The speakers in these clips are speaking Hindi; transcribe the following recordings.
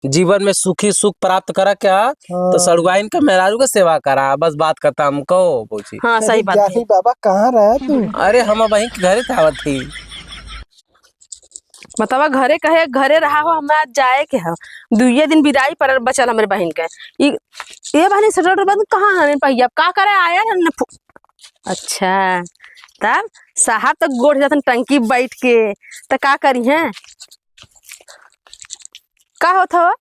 जीवन में सुखी सुख प्राप्त करा क्या तो सड़ुआइन का मेहरारू का सेवा करा, बस बात खत्म कहो पूछी। हाँ सही बात है। जाही बाबा कहाँ रहा तू? अरे हम वहीं के घरे आवत थी। बतावा घरे कहे घरे रहा हो, हमें आज जाए के है, दुइये दिन विदाई पर बचल हमारे बहन के। ये बहन सटर बाद कहाँ है भैया, का करे आया है न? अच्छा तब साहब तक गोड़ जातन टंकी बैठ के, तो का करी है? का होता हो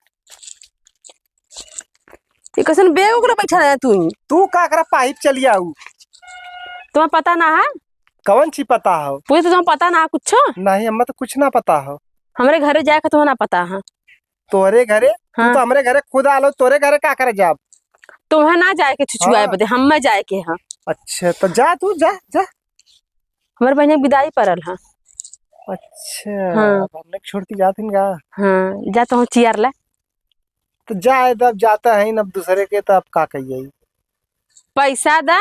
ये कैसन बेग ओकरा बैठा है तू का करा पाइप चली आऊ? तुम्हें पता ना है? कौन सी पता हो? पूछे तो तुम्हें पता ना है कुछ? नहीं हमें तो कुछ ना पता हो। हमारे घरे जाए का तुम्हें ना पता है? तोरे घरे? हाँ। तू तो हमारे घरे खुद आलो, तोरे घरे का करे जाब? तुम्हें ना जाए के छुछुआए हाँ। बदे हम जाए के है। अच्छा तो जा तू जा जा। हमारे बहन विदाई परल है। अच्छा हाँ। हमने छोड़ती जाती का? हाँ जा तो चियर ले। तो जा तब जाता है न दूसरे के, तो अब का कहिए? पैसा दा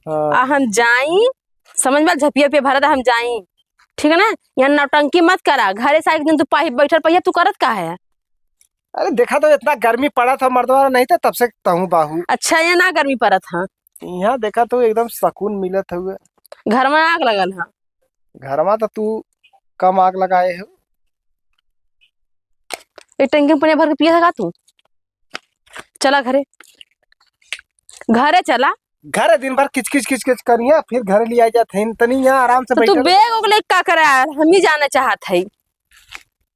हाँ। हम जाई, समझ में झपिया पे भरा दा हम जाई, ठीक है ना? यहाँ नौटंकी मत करा, घरे से एक दिन तू पाही बैठल पहिया तू करत का है? अरे देखा तो इतना गर्मी पड़ा था, मर्दवारा नहीं था तब से कहूँ बाहू। अच्छा यहाँ ना गर्मी पड़त है? यहाँ देखा तो एकदम सुकून मिलत हुए। घर में आग लगल है। घर में तो तू कम आग लगाए हो। एक टंकी में पानी भर के पिया था तू? चला घरे, घरे चला। घर दिन भर किच किच किच किच करिए, फिर घर लिया जाते हैं तनी यहाँ आराम से तो तू बैठल। बेग ओगले का करे यार, हम ही जाना चाहत है।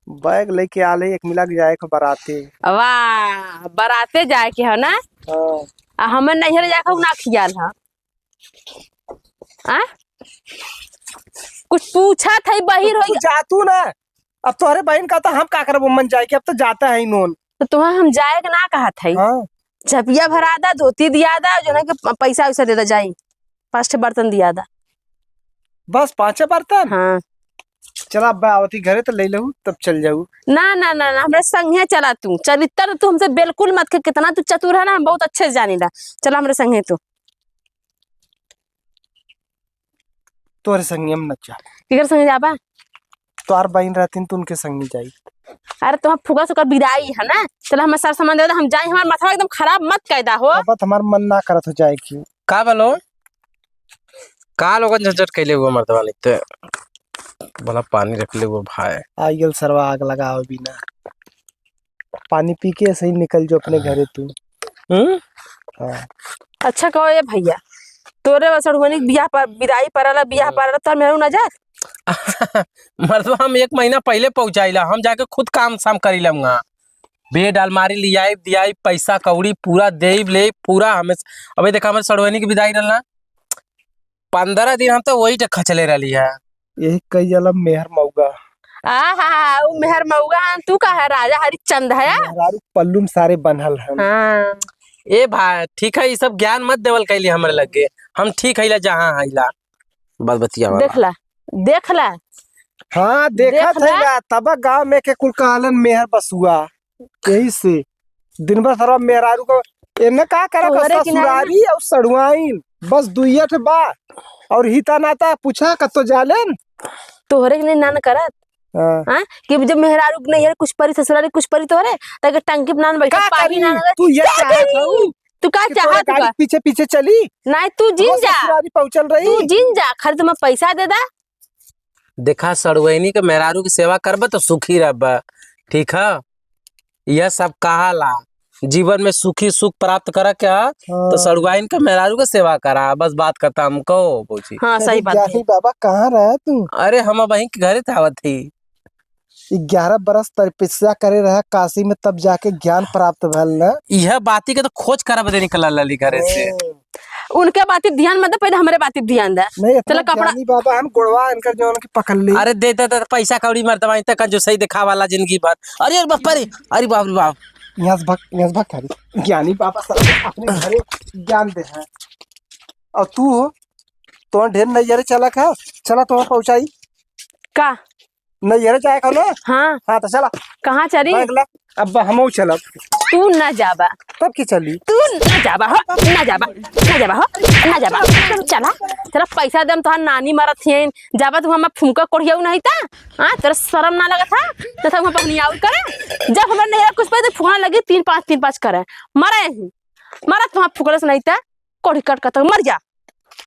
बैग लेके आले एक मिला के जाए को बराते। वाह बराते जाए के है ना? हाँ। हमें नैहर जाके ना खियाल है। आ? कुछ पूछा था बहिर हो? जा तू ना, अब तोहरे बहन का तो हम का करब मन जाए के, अब तो जाता है नोन। तो तुम्हें हम जाए के ना कहा था? हाँ। झपिया भरा दा, धोती दिया दा, जो ना के पैसा वैसा दे दा, जाई 5 बर्तन दिया दा। बस 5 बर्तन? हाँ चला अब आवती घरे तो ले लहू तब चल जाऊ। ना ना ना ना हमारे संगे चला तू, चरित्र तू हमसे बिल्कुल मत के, कितना तू चतुर है ना हम बहुत अच्छे से जानी ला। चला हमारे संगे तू। तोरे संगे हम न जा। किकर संगे जाबा? तोहार बहन रहती तो उनके संग जाई। अरे तुम्हें फुगा सुकर विदाई है ना, चला हमें सर सामान दे दो, हम जाए। हमारा माथा एकदम खराब मत कैदा हो। अब हमार मन ना करत हो जाए की। का बोलो का लोगन झंझट कैले हुआ मर्दवा नहीं तो बोला पानी रख ले वो भाई। आइल सरवा आग लगाओ बिना पानी पी के सही निकल जो अपने घरे तू। हाँ। अच्छा कहो ये भैया, तोरे सड़ुआनी बियाह पर विदाई परला, बियाह परला तो मेरू ना जा। मर्दवा हम 1 महीना पहले पहुंचाइला, हम जाके खुद काम शाम करी लूंगा। बेड अलमारी लियाई दियाई पैसा कौड़ी पूरा देब ले पूरा हमें। अबे देखा हमारे सड़ुआनी की विदाई रहना 15 दिन हम तो वही खचले रही है। यही कई जलम मेहर मऊगा। वो मेहर मऊगा तू का है? राजा हरिश्चंद्र है। पल्लू में सारे बनल है। हाँ। ए भाई ठीक है, ये सब ज्ञान मत देवल कैली हमारे लगे, हम ठीक है जहाँ हैला बस बतिया देखला देखला। हाँ देखा था तब गांव में के कुल कहलन मेहर बसुआ, यही से दिन भर सारा मेहरारू को एने का करा ससुरारी और सड़ुआइन बस दुइया ठे बा और हिता नाता पूछा कतो जालेन तोहरे के नान करत। हां कि जब मेहरारू नहीं है कुछ परी ससुरारी कुछ परी तोहरे तक टंकी बनान बैठा पानी ना। तू ये चाहत हूं? तू का चाहत गाड़ी पीछे पीछे चली? नहीं तू जिन जा, ससुरारी पहुंचल रही तू जिन जा, खर तुम पैसा दे दा। देखा सड़ुआइनी के मेहरारू की सेवा करब तो सुखी रहब, ठीक है? यह सब कहाला जीवन में सुखी सुख प्राप्त करा क्या तो सड़ुआइन का मेहरारू का सेवा करा, बस बात खत्म कहो पूछी। हाँ सही बात है। बाबा कहाँ रहा तू? अरे हम वहीं के घरे आवत थी। 11 बरस तपस्या करे रहा काशी में तब जाके ज्ञान प्राप्त भल ना। यह बाती के तो खोज करा बदे निकल लली घरे से। उनके बाती ध्यान मत दे, पहले हमारे बाती ध्यान दे। चलो कपड़ा बाबा हम गोड़वा इनकर जो उनकी पकड़ ले। अरे दे पैसा कौड़ी मर्दवा तक जो सही दिखा वाला जिंदगी भर। अरे बाप रे, अरे बाप रे बाप। यहाँ भक्त खाली ज्ञानी बाबा सब अपने घरे ज्ञान दे है। और तू हो तो ढेर नैयरे चला खा, चला तो पहुंचाई का नैयरे जाए खा ना। हाँ हाँ तो चला। कहाँ चली? अब हम चलब। तू ना जाबा तब की चली? तू ना जाबा, ना जाबा। ना जाबा हो ना जाबा चला तेरा पैसा देम तोहार नानी मरत हियन जाबा तू हम फुमका कोढ़ियाऊ नहीं ता हां तेरा शर्म ना लगा था तो हम अपनी आउट करे जब हमरा नहीं कुछ पे फुहा लगी 3 5 3 5 करे मरे मरत वहां फुकड़स नहीं ता कोढ़ी कट का तो मर जा।